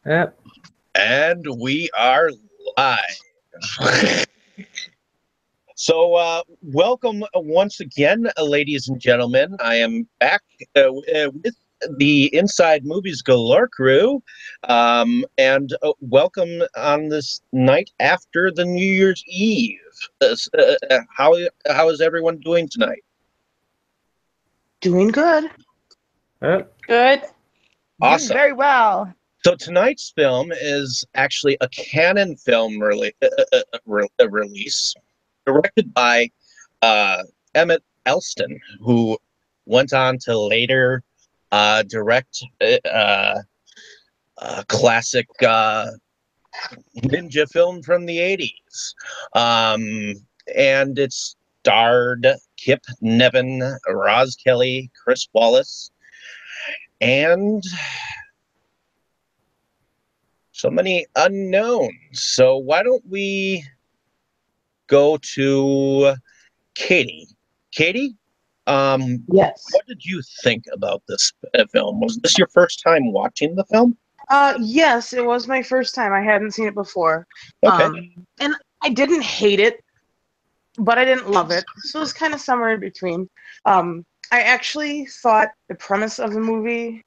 Yep. And we are live. Welcome once again, ladies and gentlemen. I am back with the Inside Movies Galore crew, and welcome on this night after the New Year's Eve. How is everyone doing tonight? Doing good. Yep. Good. Doing Awesome. very well. So tonight's film is actually a canon film release directed by Emmett Alston, who went on to later direct a classic ninja film from the 80s. And it starred Kip Niven, Roz Kelly, Chris Wallace, and so many unknowns. So why don't we go to Katie? Katie, Yes. what did you think about this film? Was this your first time watching the film? Yes, it was my first time. I hadn't seen it before. Okay. And I didn't hate it, but I didn't love it. So it was kind of somewhere in between. I actually thought the premise of the movie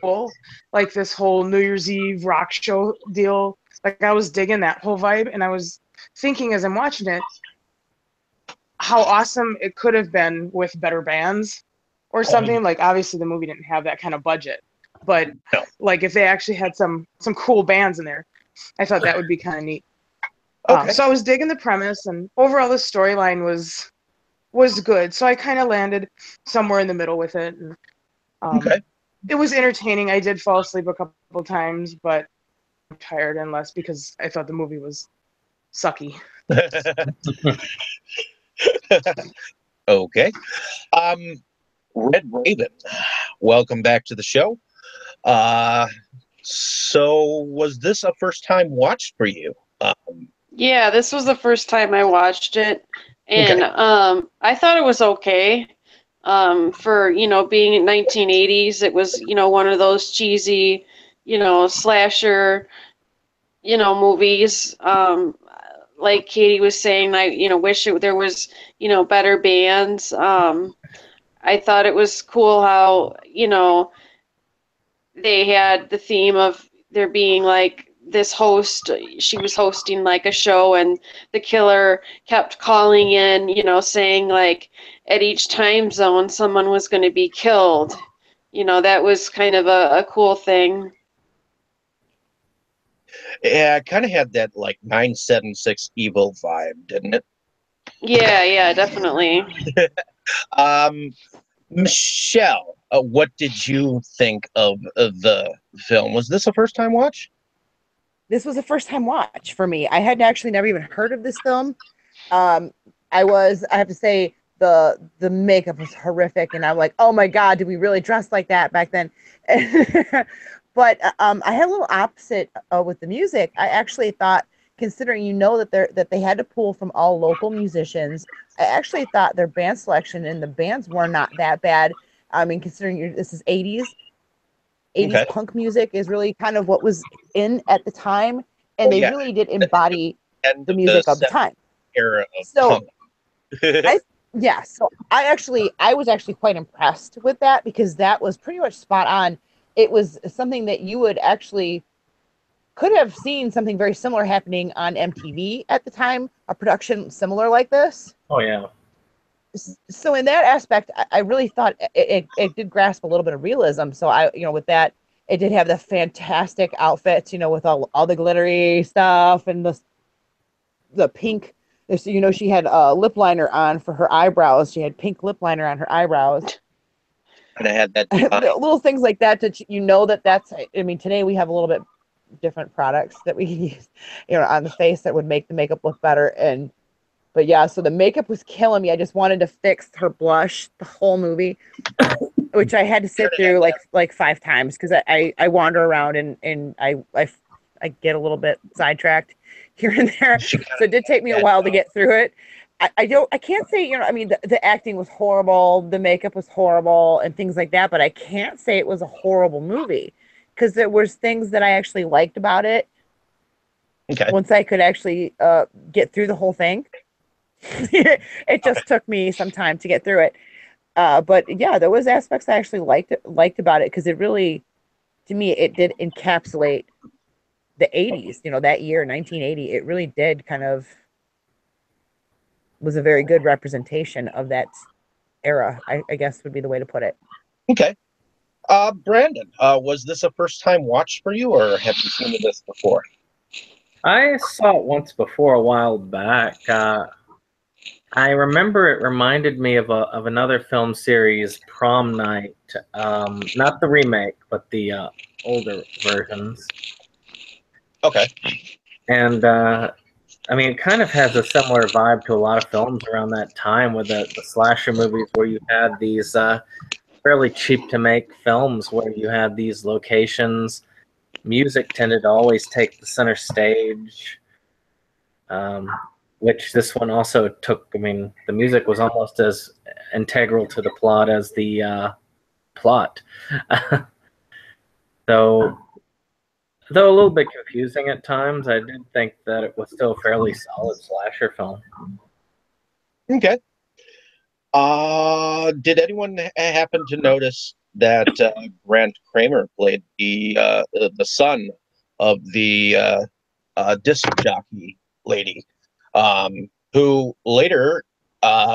cool, like this whole New Year's Eve rock show deal. Like I was digging that whole vibe, and I was thinking as I'm watching it, how awesome it could have been with better bands or something. Like obviously the movie didn't have that kind of budget, but No. like if they actually had some cool bands in there, I thought that would be kind of neat. Okay. So I was digging the premise, and overall the storyline was good. So I kind of landed somewhere in the middle with it. And, Okay. it was entertaining. I did fall asleep a couple times, but I'm tired and less because I thought the movie was sucky. Okay. Um, Red Raven, welcome back to the show. So was this a first time watch for you? Yeah, this was the first time I watched it, and I thought it was okay. For being in 1980s, it was one of those cheesy, slasher, movies. Like Katie was saying, I wish there was better bands. I thought it was cool how they had the theme of there being like this host. She was hosting like a show, and the killer kept calling in, saying like at each time zone someone was going to be killed. That was kind of a cool thing. Yeah, it kind of had that like 976 evil vibe, didn't it? Yeah, definitely. Um, Michelle, what did you think of the film? Was this a first time watch? This was a first time watch for me. I had actually never even heard of this film. Um, I have to say, the makeup was horrific, and I'm like, oh my god, did we really dress like that back then? But I had a little opposite with the music. I actually thought, considering that they had to pull from all local musicians, I actually thought their band selection and the bands were not that bad. I mean, considering this is 80s Okay. punk music is really kind of what was in at the time, and Oh, they yeah. really did embody End the of the music of the 70s time. era of So punk. I yeah, so I was actually quite impressed with that because that was pretty much spot on. It was something that you would actually could have seen something very similar happening on MTV at the time, a production similar like this. Oh yeah. So in that aspect, I really thought it did grasp a little bit of realism. So with that, it did have the fantastic outfits, with all the glittery stuff and the pink. She had a lip liner on for her eyebrows. She had pink lip liner on her eyebrows. And I had that. Little things like that that's. I mean, today we have a little bit different products that we can use, on the face that would make the makeup look better. But yeah, so the makeup was killing me. I just wanted to fix her blush the whole movie, which I had to sit through like 5 times because I wander around and I get a little bit sidetracked here and there. So it did take me a while to get through it. I can't say, I mean, the acting was horrible, the makeup was horrible and things like that, but I can't say it was a horrible movie. because there was things that I actually liked about it. Okay. Once I could actually get through the whole thing, it just took me some time to get through it. But yeah, there was aspects I actually liked about it because it really, to me, it did encapsulate the 80s. You know, that year, 1980. It really did kind of was a very good representation of that era. I guess would be the way to put it. Okay. Brandon, was this a first time watch for you, or have you seen this before? I saw it once before a while back. I remember it reminded me of another film series, Prom Night. Not the remake, but the older versions. Okay. And I mean, it kind of has a similar vibe to a lot of films around that time with the slasher movies where you had these fairly cheap to make films where you had these locations. Music tended to always take the center stage. Which this one also took. I mean, the music was almost as integral to the plot as the plot. So, though a little bit confusing at times, I did think that it was still a fairly solid slasher film. Okay. Did anyone happen to notice that Grant Kramer played the son of the disc jockey lady, who later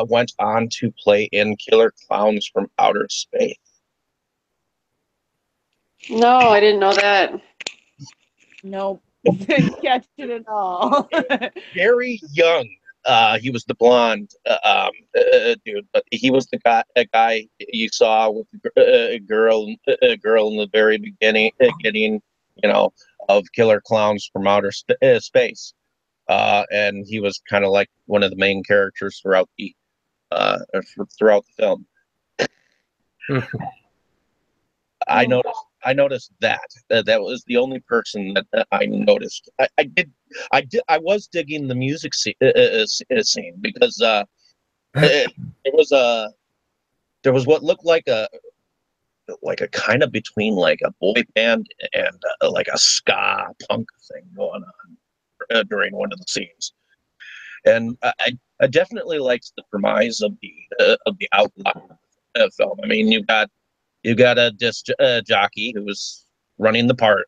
went on to play in Killer Clowns from Outer Space? No, I didn't know that. Nope. Didn't catch it at all. Very young. He was the blonde dude, but he was the guy you saw with a girl in the very beginning, of Killer Clowns from Outer Space. And he was kind of like one of the main characters throughout the film. I noticed that. That was the only person that I noticed. I was digging the music scene because it was there was what looked like a kind of between like a boy band and like a ska punk thing going on during one of the scenes, and I definitely liked the premise of the outline of the film. I mean, you got a disc jockey who was running the party,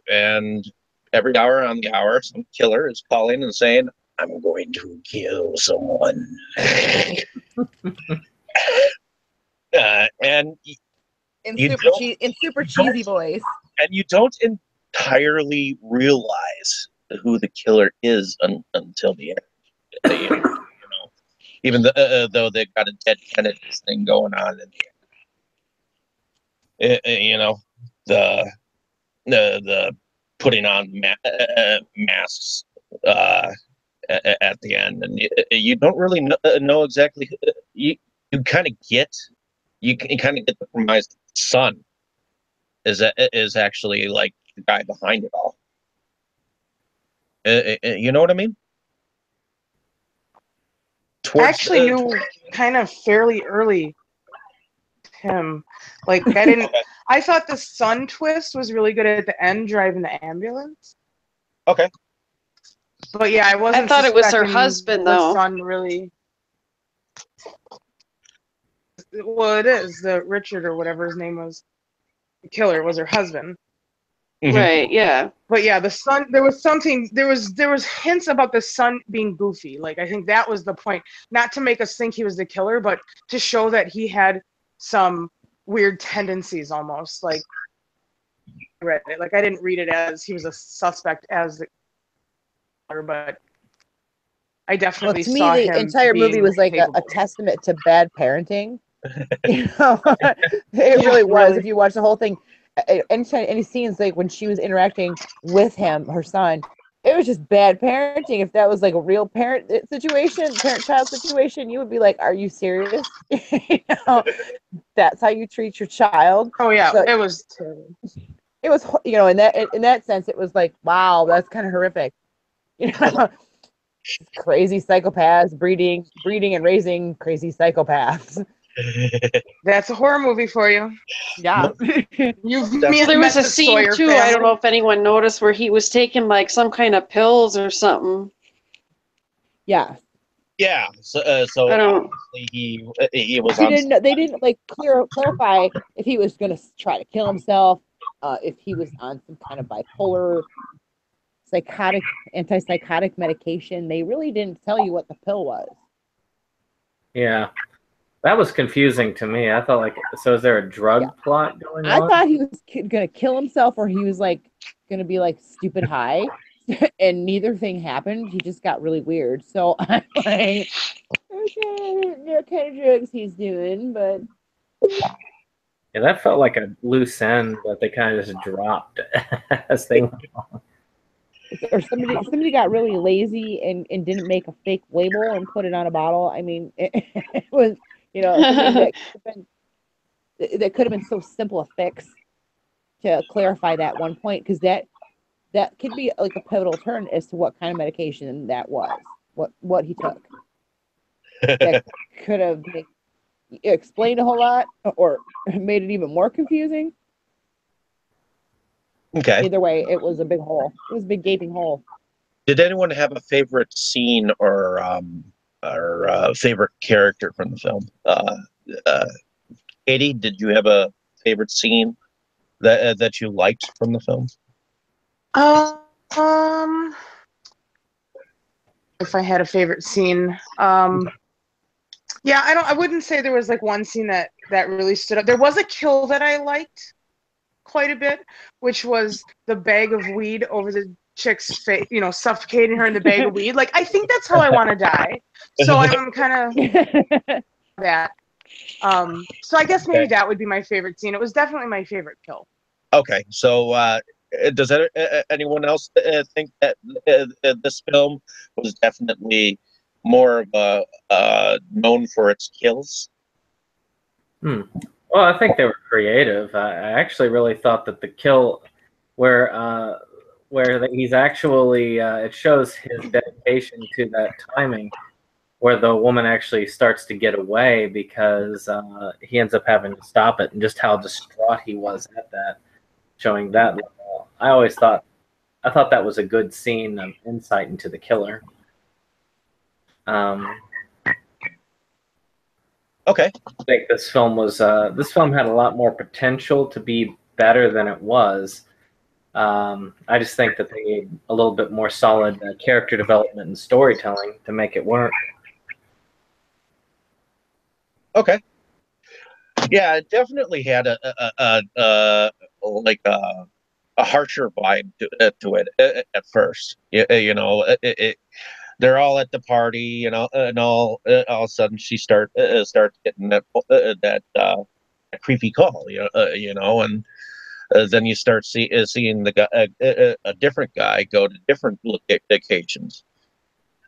and every hour on the hour, some killer is calling and saying, "I'm going to kill someone," and in you super cheesy voice. and you don't entirely realize who the killer is until the end. Even though they've got a dead Kennedy thing going on in the end. The putting on masks at the end, and you don't really know exactly. You kind of get the premise that the son is actually like the guy behind it all. You know what I mean? I actually knew kind of fairly early him. Like I didn't. Okay. I thought the son twist was really good at the end, driving the ambulance. Okay. But yeah, I wasn't. I thought it was her suspecting husband, the though. son really. Well, it is the Richard or whatever his name was. The killer was her husband. Mhm. Right, yeah. But yeah, the son. There was something. There was hints about the son being goofy. Like I think that was the point, not to make us think he was the killer, but to show that he had some weird tendencies, almost like. I read it. Like I didn't read it as he was a suspect as the killer, but I definitely To me, saw the him entire movie being was like a capable. testament to bad parenting. You know, it really was. really. If you watch the whole thing, anytime any scenes like when she was interacting with him, her son, it was just bad parenting. If that was like a real parent-child situation, you would be like, "Are you serious?" You know, that's how you treat your child. Oh yeah, So it was terrible. it was, in that sense, it was like, wow, that's kind of horrific. You know, crazy psychopaths breeding and raising crazy psychopaths. That's a horror movie for you. Yeah. You've Well, there was met a the scene Sawyer too. I don't family. know if anyone noticed where he was taking like some kind of pills or something. Yeah. Yeah. So I don't. obviously he was He on. didn't. They didn't like clarify if he was going to try to kill himself, if he was on some kind of bipolar, psychotic, antipsychotic medication. They really didn't tell you what the pill was. Yeah, that was confusing to me. I thought like, so is there a drug plot going I on? thought he was going to kill himself, or he was like going to be like stupid high, and neither thing happened. He just got really weird. So I'm like, okay, what kind of drugs he's doing, but Yeah, that felt like a loose end that they kind of just dropped as they went along. or somebody got really lazy and didn't make a fake label and put it on a bottle. I mean, it was, something that could have been so simple a fix to clarify that one point, because that could be like a pivotal turn as to what kind of medication that was, what he took. That could have explained a whole lot or made it even more confusing. Okay. Either way, it was a big hole. It was a big gaping hole. Did anyone have a favorite scene or favorite character from the film? Katie, did you have a favorite scene that you liked from the film? If I had a favorite scene, yeah, I wouldn't say there was like one scene that really stood up. There was a kill that I liked quite a bit, which was the bag of weed over the chick's face, suffocating her in the bag of weed. Like, I think that's how I want to die. So I'm kind of that. So I guess maybe that would be my favorite scene. It was definitely my favorite kill. Okay, so does anyone else think that this film was definitely more of a known for its kills? Well, I think they were creative. I actually really thought that the kill where he's actually it shows his dedication to that timing, where the woman actually starts to get away because he ends up having to stop it, and just how distraught he was at that, showing that level. I thought that was a good scene of insight into the killer. Okay. I think this film had a lot more potential to be better than it was. I just think that they need a little bit more solid character development and storytelling to make it work. Okay. Yeah, it definitely had a harsher vibe to it at first. They're all at the party, and all of a sudden she starts getting that creepy call, and then you start seeing the guy, a different guy go to different locations.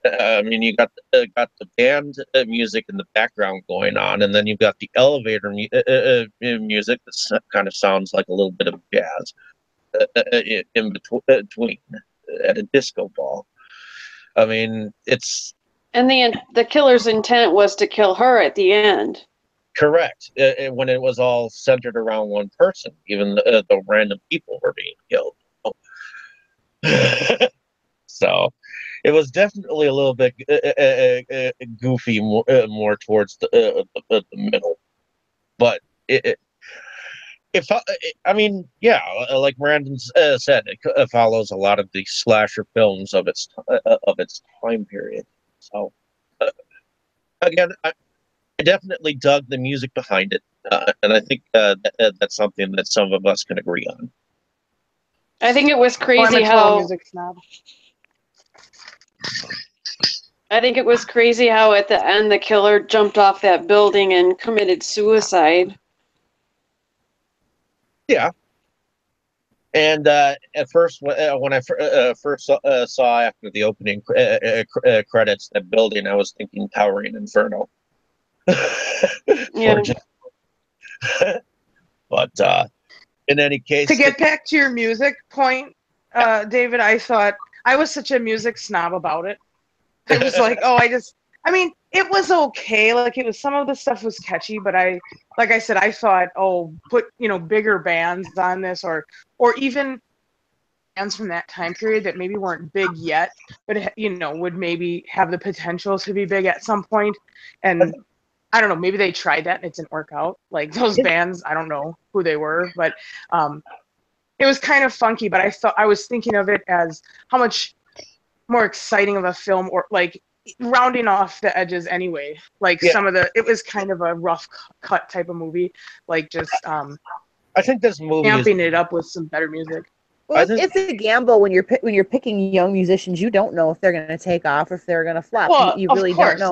I mean, you got the band music in the background going on, and then you've got the elevator music that kind of sounds like a little bit of jazz in between at a disco ball. I mean, it's And the killer's intent was to kill her at the end. correct when it was all centered around one person. Even the random people were being killed. So it was definitely a little bit goofy, more towards the middle. But I mean, yeah, like Brandon said, it follows a lot of the slasher films of its time period. So again, I definitely dug the music behind it, and I think that's something that some of us can agree on. I think it was crazy I'm a total music snob. I think it was crazy how at the end the killer jumped off that building and committed suicide. Yeah. And at first, when I first saw after the opening credits that building, I was thinking Towering Inferno. Yeah. But in any case, To get back to your music point, David, I thought I was such a music snob about it. I was like, oh, I mean, it was okay. Like it was, some of the stuff was catchy, but like I said, I thought, oh, put bigger bands on this, or even bands from that time period that maybe weren't big yet, but would maybe have the potential to be big at some point. And I don't know, maybe they tried that and it didn't work out. Like those bands, I don't know who they were, but it was kind of funky. But I was thinking of it as how much more exciting of a film, or like rounding off the edges anyway. Like it was kind of a rough cut type of movie, like just I think this movie amping it up with some better music. Well, it's a gamble when you're picking young musicians. You don't know if they're going to take off or if they're going to flop. Well, you really don't know.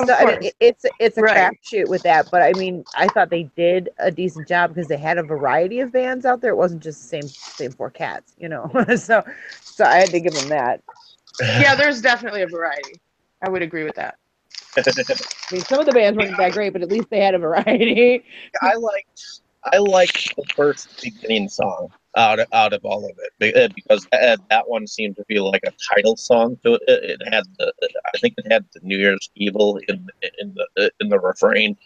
So I mean, it's a crapshoot with that. But I mean, I thought they did a decent job because they had a variety of bands out there. It wasn't just the same four cats, so I had to give them that. Yeah, there's definitely a variety. I would agree with that. I mean, some of the bands weren't that great, but at least they had a variety. I liked the first beginning song out of all of it, because that one seemed to be like a title song to it. It had I think it had the New Year's Evil in the refrain,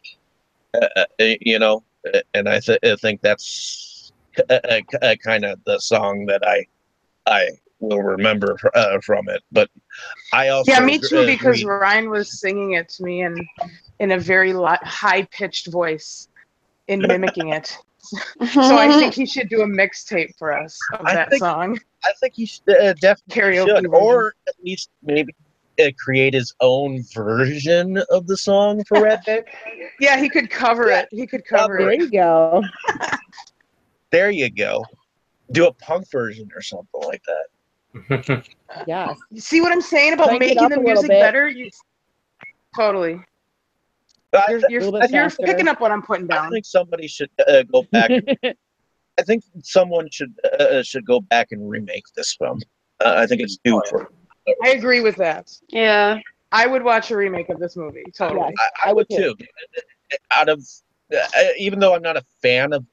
and I think that's kind of the song that I will remember from it. But I also me too, because Ryan was singing it to me in a very high pitched voice in mimicking it. So I think he should do a mixtape for us of that song. I think he should, definitely karaoke should, or at least maybe create his own version of the song for Redneck. Yeah, he could cover it. He could cover it. There you go. There you go. Do a punk version or something like that. Yeah. You see what I'm saying about making the music better? Totally. You're picking up what I'm putting down. I think somebody should go back. I think someone should go back and remake this film. I think it's due for. I agree with that. Yeah, I would watch a remake of this movie. Totally, I would too. Even though I'm not a fan of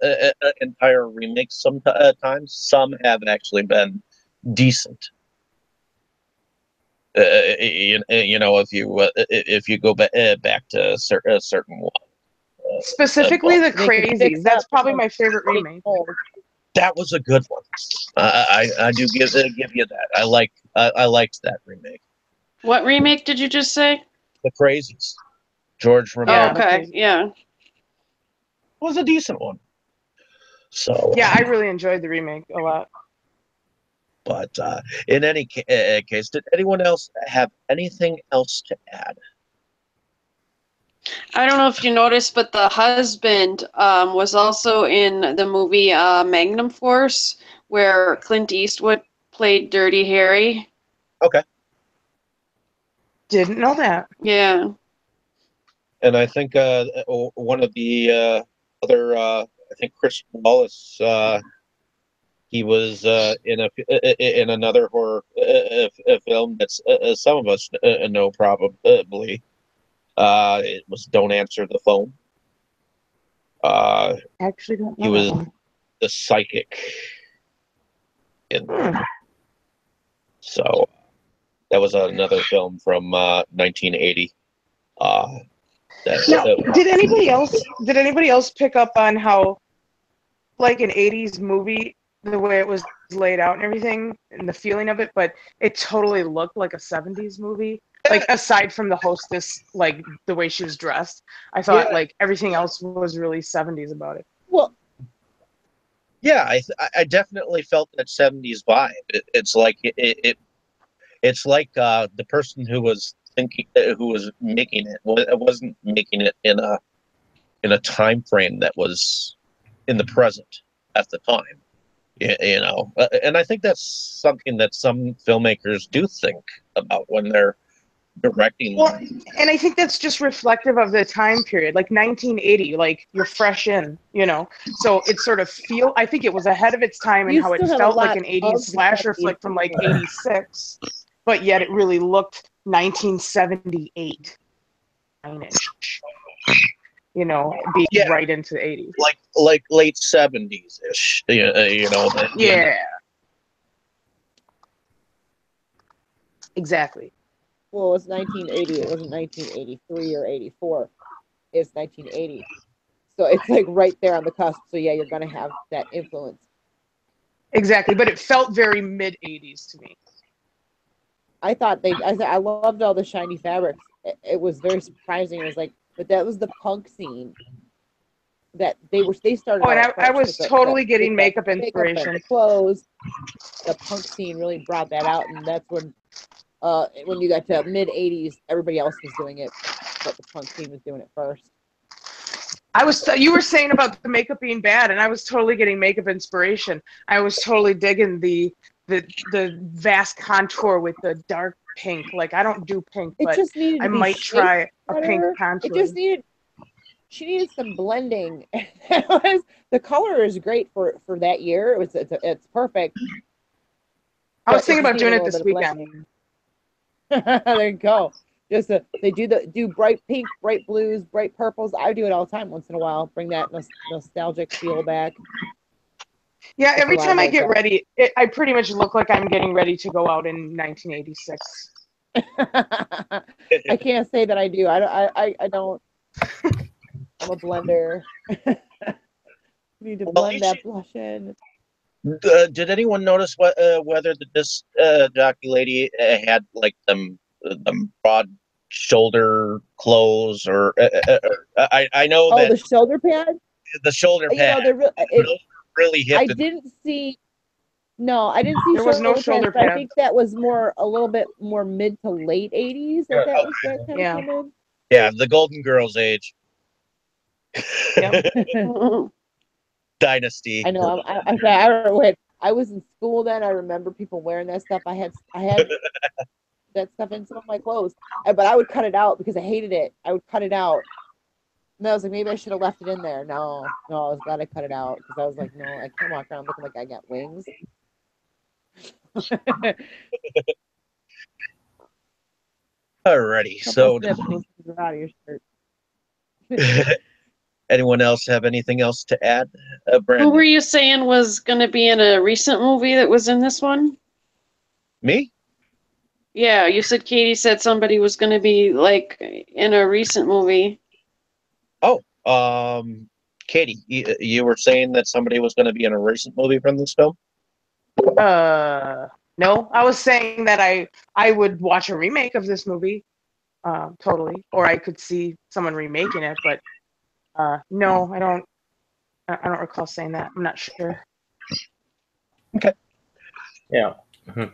entire remakes, sometimes some have actually been decent. If you go back to a certain one. Specifically, The Crazies. That's probably my favorite remake. That was a good one. I do give you that. I liked that remake. What remake did you just say? The Crazies. George Romero. Oh, okay, yeah. It was a decent one. So yeah, I really enjoyed the remake a lot. But in any case, did anyone else have anything else to add? I don't know if you noticed, but the husband was also in the movie Magnum Force, where Clint Eastwood played Dirty Harry. Okay. Didn't know that. Yeah. And I think one of the other, I think Chris Wallace, he was in another horror film that's some of us know probably. It was Don't Answer the Phone. Actually, don't know. He was the psychic in. So that was another film from 1980. Did anybody else pick up on how, like an 80s movie, the way it was laid out and everything and the feeling of it, but it totally looked like a 70s movie? Like, aside from the hostess, like the way she was dressed, I thought like everything else was really 70s about it. Well, yeah, I definitely felt that 70s vibe. It's like it's like the person who was making it wasn't making it in a time frame that was in the present at the time. And I think that's something that some filmmakers do think about when they're directing. Well, and I think that's just reflective of the time period, like 1980, like you're fresh in, so it sort of I think it was ahead of its time in how it felt like an 80s slasher flick from like 86, but yet it really looked 1978, being right into the 80s. Like late 70s ish, Yeah. Exactly. Well, it's 1980. It wasn't 1983 or 84. It's 1980. So it's like right there on the cusp. So yeah, you're gonna have that influence. Exactly, but it felt very mid 80s to me. I loved all the shiny fabrics. It was very surprising. It was like, but that was the punk scene that they started Oh, and out I first was with totally getting the makeup and inspiration. the clothes. The punk scene really brought that out, and that's when you got to mid 80s, everybody else was doing it, but the punk scene was doing it first. You were saying about the makeup being bad, and I was totally getting makeup inspiration. I was totally digging the vast contour with the dark pink. Like, I don't do pink, It but just needed I to be might try a better. pink It contour. just needed she needed some blending. The color is great for that year. It's perfect. I was But thinking just about needed doing a it little this bit of weekend. blending. There you go. Just they do bright pink, bright blues, bright purples. I do it all the time once in a while. Bring that nostalgic feel back. Yeah, With a every lot time of I get makeup. ready, I pretty much look like I'm getting ready to go out in 1986. I can't say that I do. I don't. I'm a blender. Need to blend that blush in. Did anyone notice whether this jockey lady had like them broad shoulder clothes, or I know Oh, that the shoulder pad. the shoulder You pad know, they're really hip. I didn't see. No, I didn't see There was no shoulder shoulder pads, but I pads. think that was a little bit more mid to late 80s that kind of Yeah. came in. Yeah, the Golden Girls age. Yep. Dynasty. I know. I wait. I was in school then. I remember people wearing that stuff. I had that stuff in some of my clothes, but I would cut it out because I hated it. I would cut it out. And I was like, maybe I should have left it in there. No, I was glad I cut it out because I was like, no, I can't walk around looking like I got wings. Alrighty, so out of your shirt. anyone else have anything else to add? Who Brandon? were you saying was going to be in a recent movie that was in this one? Me? Yeah, you said Katie said somebody was going to be like in a recent movie. Oh, Katie, you were saying that somebody was going to be in a recent movie from this film? No, I was saying that I would watch a remake of this movie, totally, or I could see someone remaking it, but no, I don't recall saying that. I'm not sure. Okay. Yeah. Mm-hmm.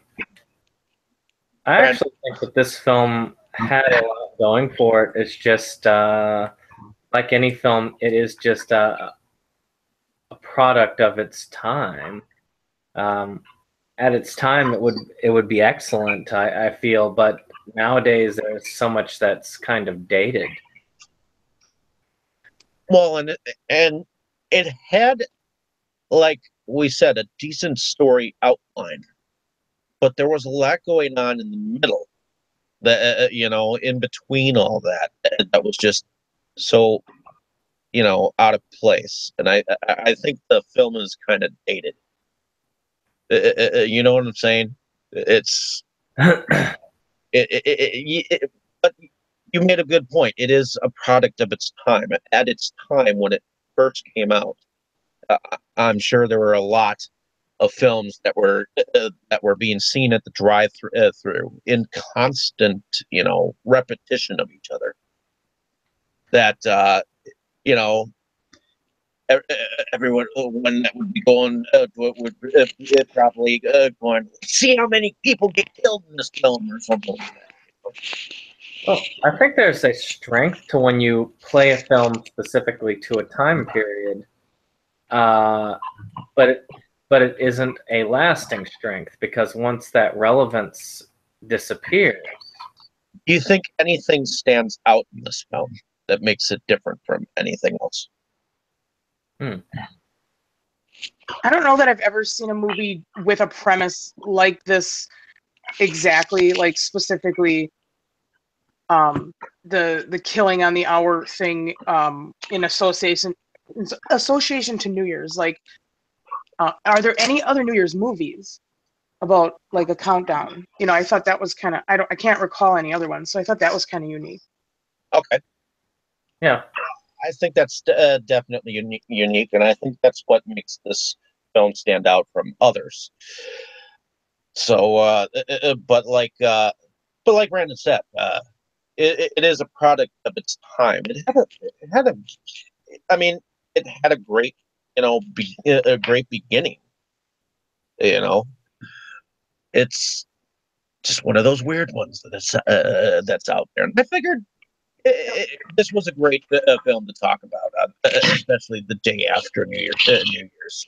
I actually think that this film had a lot going for it. It's just like any film, it is just a product of its time. At its time, it would be excellent, I feel, but nowadays there's so much that's kind of dated. Well, and it had, like we said, a decent story outline, but there was a lot going on in the middle, that in between all that was just so out of place, and I think the film is kind of dated. You know what I'm saying? It's but you made a good point. It is a product of its time. At its time when it first came out, I'm sure there were a lot of films that were being seen at the drive-through in constant, repetition of each other. That everyone when that would be going would probably going, see how many people get killed in this film or something like that. Well, I think there's a strength to when you play a film specifically to a time period, but it isn't a lasting strength, because once that relevance disappears. Do you think anything stands out in this film that makes it different from anything else? I don't know that I've ever seen a movie with a premise like this exactly, like specifically the killing on the hour thing in association to New Year's. Like, are there any other New Year's movies? about like a countdown. You know, I thought that was kind of I can't recall any other ones, so I thought that was kind of unique. Okay. Yeah. I think that's definitely unique, and I think that's what makes this film stand out from others. So, but like Brandon said, it is a product of its time. I mean, it had a great, a great beginning. You know, it's just one of those weird ones that's out there. And I figured this was a great film to talk about, especially the day after New Year's.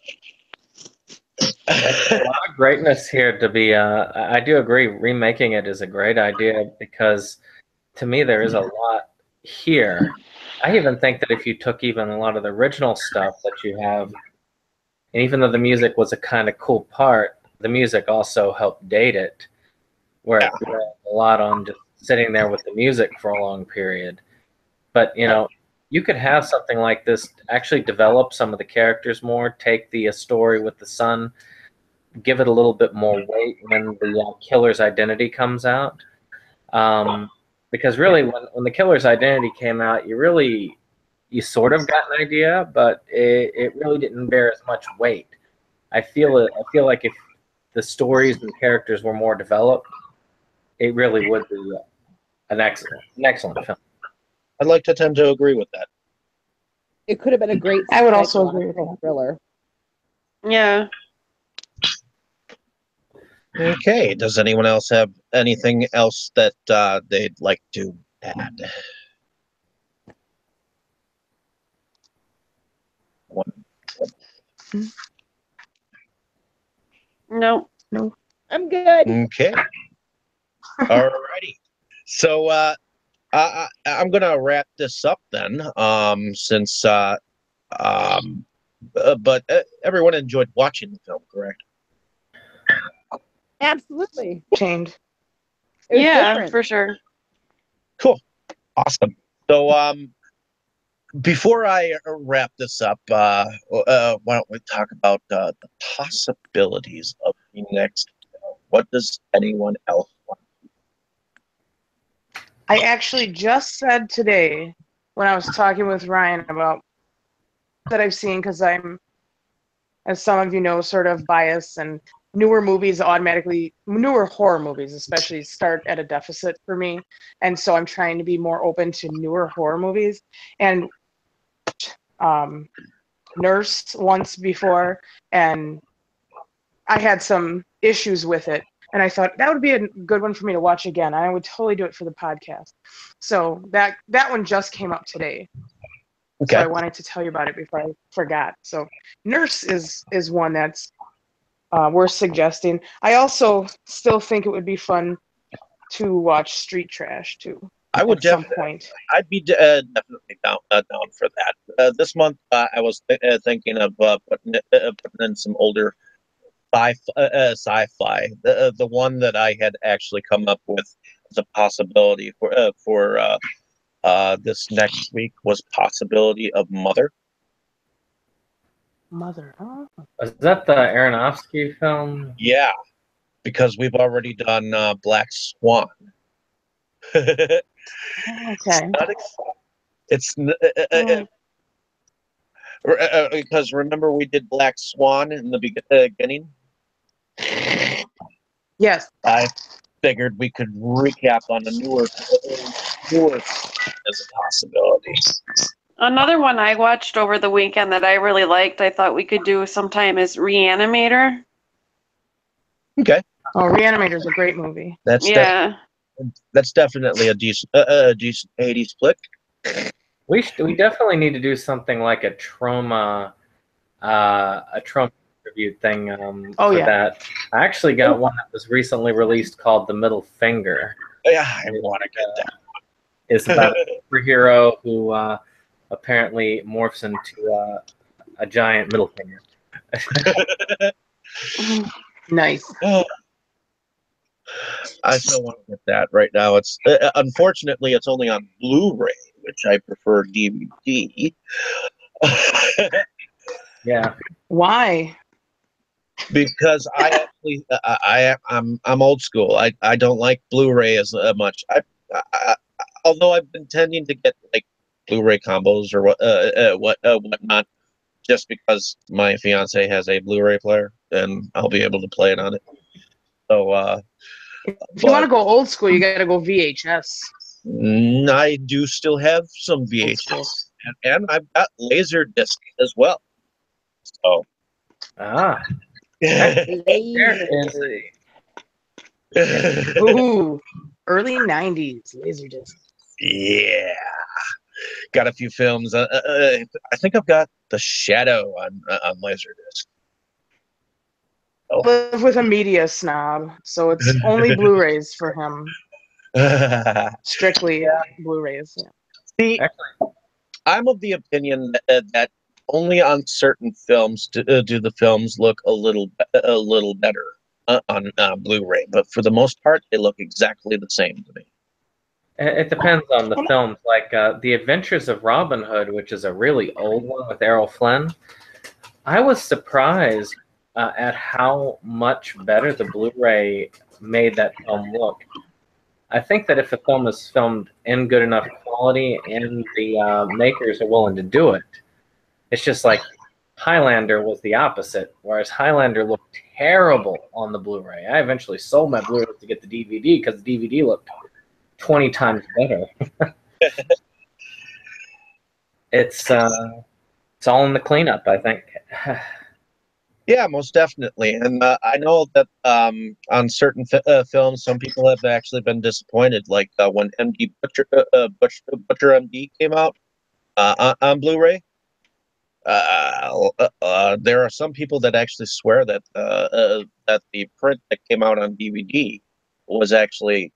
There's a lot of greatness here to be. I do agree. Remaking it is a great idea because, to me, there is a lot here. I even think that if you took even a lot of the original stuff that you have, and even though the music was a kind of cool part, the music also helped date it, where it relied a lot on just sitting there with the music for a long period. But you could have something like this actually develop some of the characters more, take the story with the son, give it a little bit more weight when the killer's identity comes out. Because really, when the killer's identity came out, you sort of got an idea, but it really didn't bear as much weight. I feel like if the stories and characters were more developed, it really would be an excellent film. I'd like to tend to agree with that. It could have been a great. I would also agree with that. Thriller. Yeah. Okay. Does anyone else have anything else that they'd like to add? No. I'm good. Okay. Alrighty. So I'm gonna wrap this up then. But everyone enjoyed watching the film, correct? Absolutely. Changed. It was Yeah, different. for sure. Cool. Awesome. So before I wrap this up, why don't we talk about the possibilities of the next film? What does anyone else want? I actually just said today when I was talking with Ryan about that I've seen, because I'm, as some of you know, sort of biased, and newer horror movies especially start at a deficit for me, and so I'm trying to be more open to newer horror movies. And Nurse once before, and I had some issues with it, and I thought that would be a good one for me to watch again. I would totally do it for the podcast. So that one just came up today. Okay. So I wanted to tell you about it before I forgot. So Nurse is one that's worth suggesting. I also still think it would be fun to watch Street Trash too. I would at some point. I'd be definitely down for that. This month, I was thinking of putting in some older sci-fi. The one that I had actually come up with as a possibility for this next week was possibility of Mother. Mother. Oh. Is that the Aronofsky film? Yeah, because we've already done Black Swan. Okay. It's because remember we did Black Swan in the beginning. Yes. I figured we could recap on the newer as a possibility. Another one I watched over the weekend that I really liked, I thought we could do sometime, is Reanimator. Okay. Oh, Reanimator's a great movie. That's definitely a decent 80s flick. We definitely need to do something like a trauma tribute thing for that. I actually got one that was recently released called The Middle Finger. Yeah, I want to get that. It's about a superhero who apparently morphs into a giant middle finger. Nice. I still want to get that right now. It's unfortunately it's only on Blu-ray, which I prefer DVD. Yeah. Why? Because I honestly, I'm old school. I don't like Blu-ray as much. Although I've been tending to get like Blu-ray combos or whatnot, just because my fiance has a Blu-ray player and I'll be able to play it on it. So, If you want to go old school, you got to go VHS. I do still have some Old VHS, school. and I've got Laserdisc as well. So, Ah, yeah, there is a Ooh, early '90s Laserdisc. got a few films. I think I've got The Shadow on Laserdisc. Live with a media snob, so it's only Blu-rays for him. Strictly Blu-rays. Yeah. See, I'm of the opinion that only on certain films do the films look a little better on Blu-ray, but for the most part, they look exactly the same to me. It depends on the films. Like The Adventures of Robin Hood, which is a really old one with Errol Flynn. I was surprised at how much better the Blu-ray made that film look. I think that if a film is filmed in good enough quality and the makers are willing to do it, it's just like Highlander was the opposite, whereas Highlander looked terrible on the Blu-ray. I eventually sold my Blu-ray to get the DVD because the DVD looked 20 times better. It's all in the cleanup, I think. Yeah, most definitely. And I know that on certain films, some people have actually been disappointed. Like when MD Butcher MD came out on Blu-ray. There are some people that actually swear that that the print that came out on DVD was actually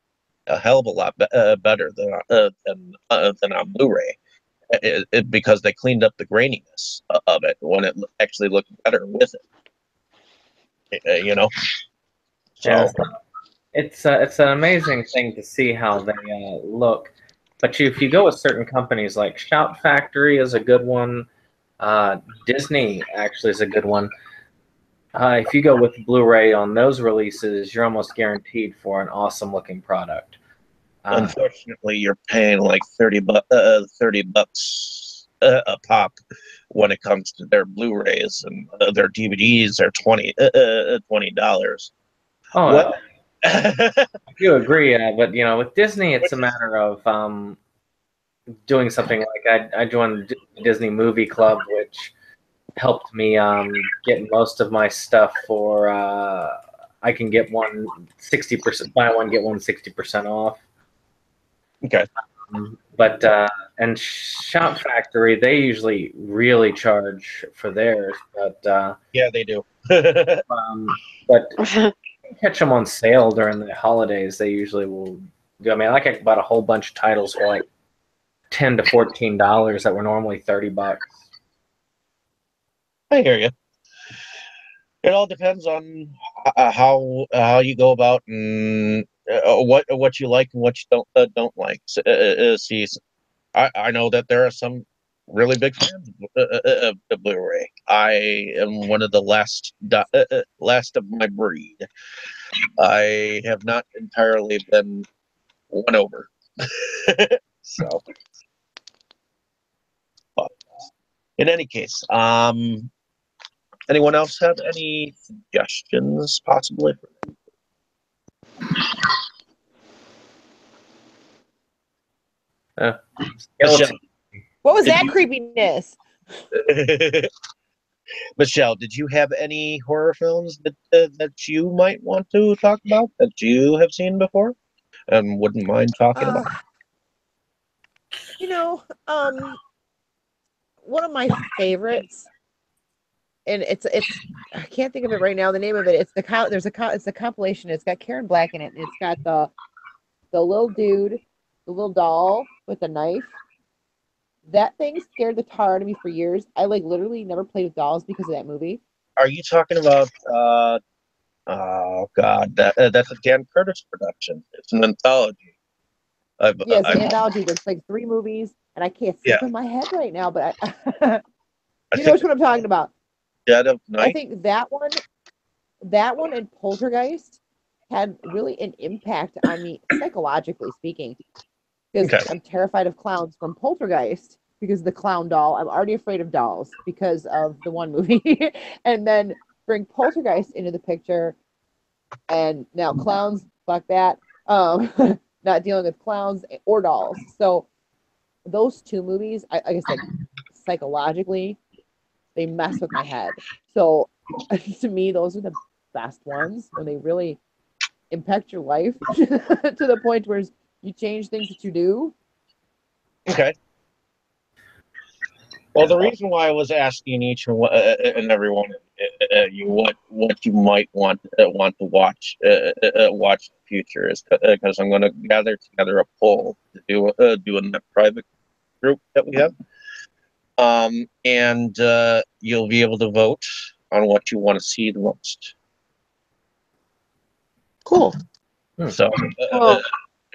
a hell of a lot better than on Blu-ray. Because they cleaned up the graininess of it when it actually looked better with it. You know, so Yeah, it's an amazing thing to see how they look. But if you go with certain companies, like Shout Factory is a good one. Disney actually is a good one. If you go with Blu-ray on those releases, you're almost guaranteed for an awesome-looking product. unfortunately, you're paying like $30 a pop when it comes to their Blu-rays, and their DVDs are $20. Oh, Well, I do agree, but with Disney, it's a matter of doing something like I joined the Disney Movie Club, which helped me get most of my stuff for I can get one 60%, buy one get one 60% off. okay. But and Shout Factory, they usually really charge for theirs, but Yeah, they do. but catch them on sale during the holidays. They usually will do. I mean, I bought a whole bunch of titles for like $10 to $14 that were normally $30. I hear you. It all depends on how you go about and what you like and what you don't like. See, I know that there are some really big fans of the Blu-ray. I am one of the last of my breed. I have not entirely been won over. So, but in any case, anyone else have any suggestions possibly? Skeleton. What was that creepiness? Michelle, did you have any horror films that you might want to talk about that you have seen before and wouldn't mind talking about? You know, one of my favorites, and it's I can't think of it right now. The name of it. It's it's a compilation. It's got Karen Black in it. And it's got the little dude, the little doll with a knife. That thing scared the tar out of me for years. I literally never played with dolls because of that movie. Are you talking about? Oh God, that's a Dan Curtis production. It's an anthology. Yes, an anthology. There's like 3 movies, and I can't flip in my head right now. But you know what I'm talking about. Dead of Night. I think that one. that one and Poltergeist had really an impact on me psychologically speaking, because Okay. I'm terrified of clowns from Poltergeist because the clown doll. I'm already afraid of dolls because of the one movie, and then bring Poltergeist into the picture, and now clowns, fuck that. Not dealing with clowns or dolls. So those two movies, like I said, psychologically, they mess with my head. So to me, those are the best ones when they really impact your life to the point where you change things that you do. Okay. Well, the reason why I was asking each and every one of you what you might want to watch watch in the future is because I'm going to gather together a poll to do in that private group that we have, and you'll be able to vote on what you want to see the most. Cool. So, Cool.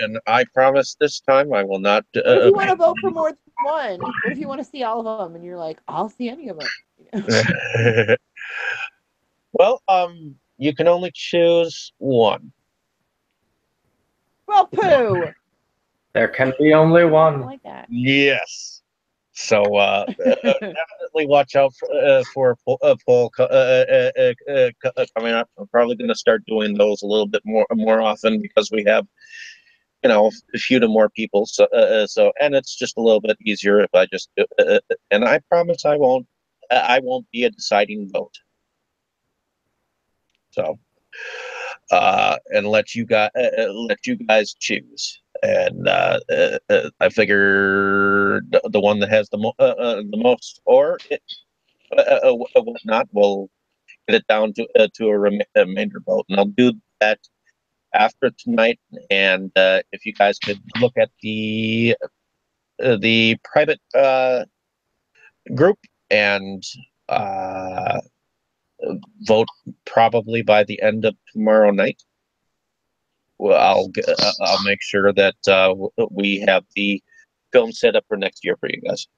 and I promise this time I will not. What if you want to vote for more than one? What if you want to see all of them and you're like, I'll see any of them? Well, you can only choose one. Well, poo. There can be only I one. like that. Yes. So definitely watch out for a poll coming up. I'm probably going to start doing those a little bit more often because we have, a few to more people. So and it's just a little bit easier if I just and I promise I won't be a deciding vote. So and let you guys choose. And I figure the one that has the most or whatnot will get it down to a remainder vote, and I'll do that after tonight. And if you guys could look at the private group and uh, vote probably by the end of tomorrow night. Well, I'll make sure that we have the film set up for next year for you guys,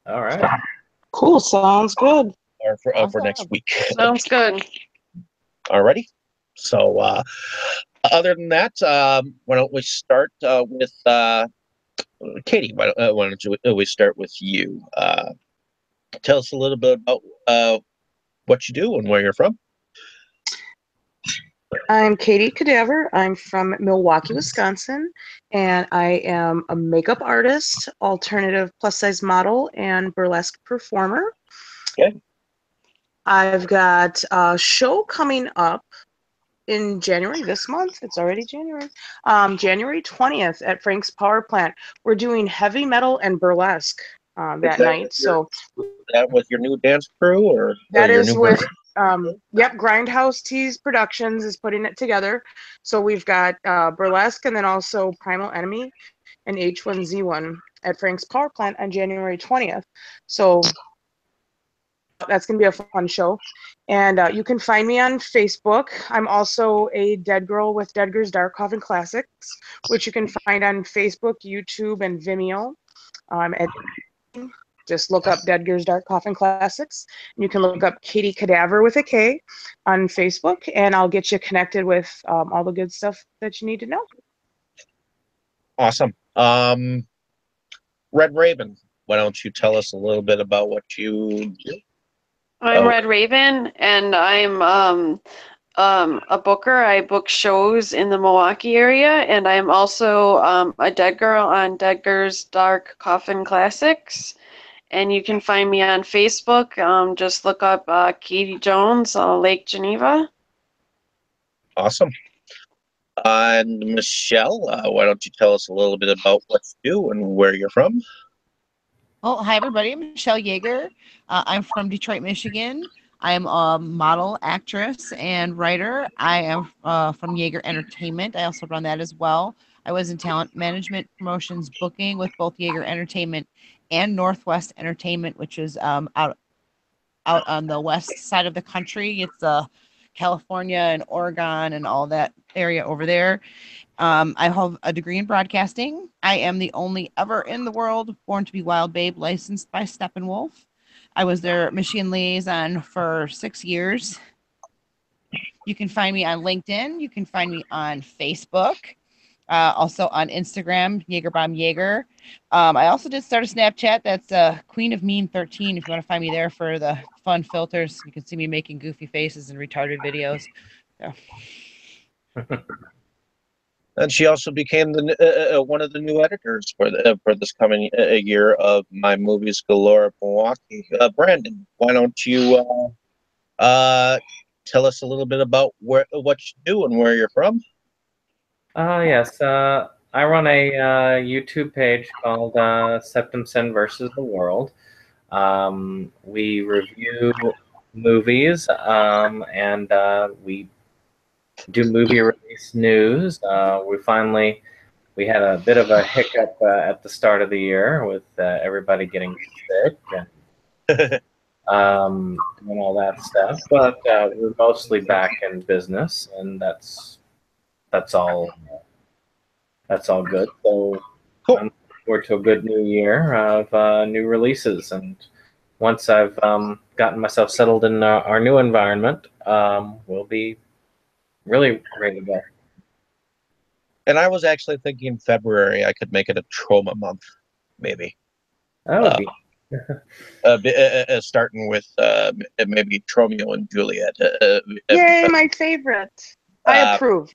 All right. Cool. Sounds good. or for Awesome. next week. Sounds good. Alrighty. So other than that, why don't we start with Katie? Why don't we start with you? Tell us a little bit about what you do and where you're from. I'm Katie Cadaver. I'm from Milwaukee, Wisconsin, and I am a makeup artist, alternative plus size model, and burlesque performer. Okay. I've got a show coming up in January this month. It's already January. January 20th at Frank's Power Plant. We're doing heavy metal and burlesque that night. So that with your new dance crew or that your is new with Grindhouse Tees Productions is putting it together. So we've got burlesque and then also Primal Enemy and H1Z1 at Frank's Power Plant on January 20th. So that's going to be a fun show. And you can find me on Facebook. I'm also a Dead Girl with Dead Girl's Dark Coffin Classics, which you can find on Facebook, YouTube, and Vimeo. Just look up Dead Girl's Dark Coffin Classics. You can look up Katie Cadaver with a K on Facebook, and I'll get you connected with all the good stuff that you need to know. Awesome. Red Raven, why don't you tell us a little bit about what you do? I'm Red Raven, and I'm a booker. I book shows in the Milwaukee area, and I'm also a dead girl on Dead Girl's Dark Coffin Classics. And you can find me on Facebook. Just look up Katie Jones, Lake Geneva. Awesome. And Michelle, why don't you tell us a little bit about what you do and where you're from? Well, hi everybody. I'm Michelle Yeager. I'm from Detroit, Michigan. I'm a model, actress, and writer. I am from Yeager Entertainment. I also run that as well. I was in talent management, promotions, booking with both Yeager Entertainment and Northwest Entertainment, which is out on the west side of the country. It's California and Oregon and all that area over there. I have a degree in broadcasting. I am the only ever in the world born to be wild babe licensed by Steppenwolf. I was their Michigan liaison for 6 years. You can find me on LinkedIn. You can find me on Facebook. Also on Instagram, Jaegerbomb Jaeger. I also did start a Snapchat. That's Queen of Mean 13. If you want to find me there for the fun filters, you can see me making goofy faces and retarded videos. So. And she also became the one of the new editors for this coming year of My Movies Galore Milwaukee. Brandon, why don't you tell us a little bit about what you do and where you're from? Yes. I run a YouTube page called Septum Sin versus the World. We review movies and we do movie release news. We had a bit of a hiccup at the start of the year with everybody getting sick and all that stuff. But we're mostly back in business, and that's all. That's all good. So Cool. I'm looking forward to a good new year of new releases. And once I've gotten myself settled in our new environment, we'll be really ready to go. And I was actually thinking February I could make it a trauma month, maybe. That would be. Starting with maybe Romeo and Juliet. Yay, my favorite. I approve.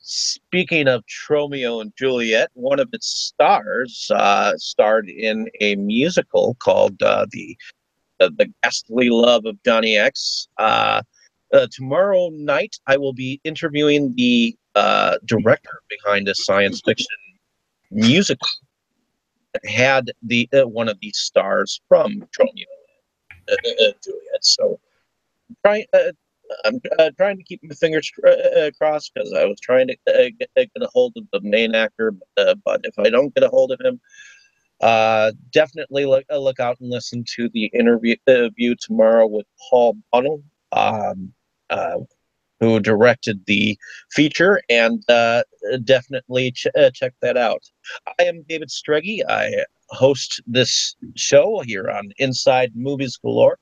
Speaking of Romeo and Juliet, one of its stars starred in a musical called the Ghastly Love of Johnny X. Tomorrow night, I will be interviewing the director behind a science fiction musical that had the one of these stars from Romeo and Juliet. So, I'm trying to keep my fingers crossed because I was trying to get a hold of the main actor, but if I don't get a hold of him, definitely look out and listen to the interview tomorrow with Paul Bunnell, who directed the feature, and definitely check that out. I am David Streggy. I host this show here on Inside Movies Galore.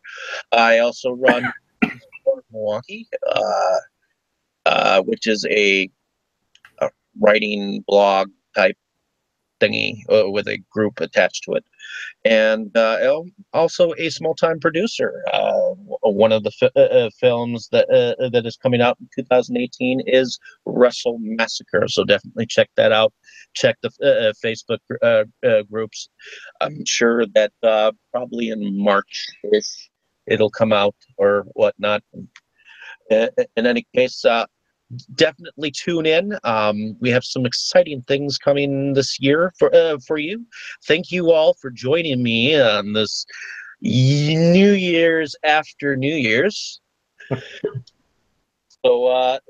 I also run Milwaukee, which is a writing blog type thingy with a group attached to it, and also a small-time producer. One of the films that is coming out in 2018 is Wrestle Massacre, so definitely check that out. Check the Facebook groups. I'm sure that probably in March-ish it'll come out or whatnot. In any case, definitely tune in. We have some exciting things coming this year for you. Thank you all for joining me on this New Year's after New Year's. So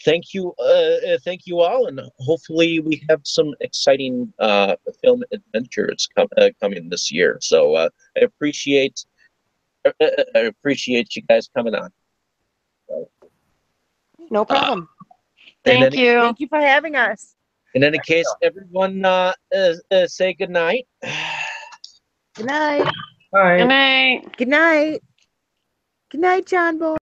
thank you all, and hopefully we have some exciting film adventures coming this year. So I appreciate you guys coming on. No problem. Thank you. Thank you for having us. In any case, everyone say good night. Good night. All right. Good night. Good night. Good night, John Boy.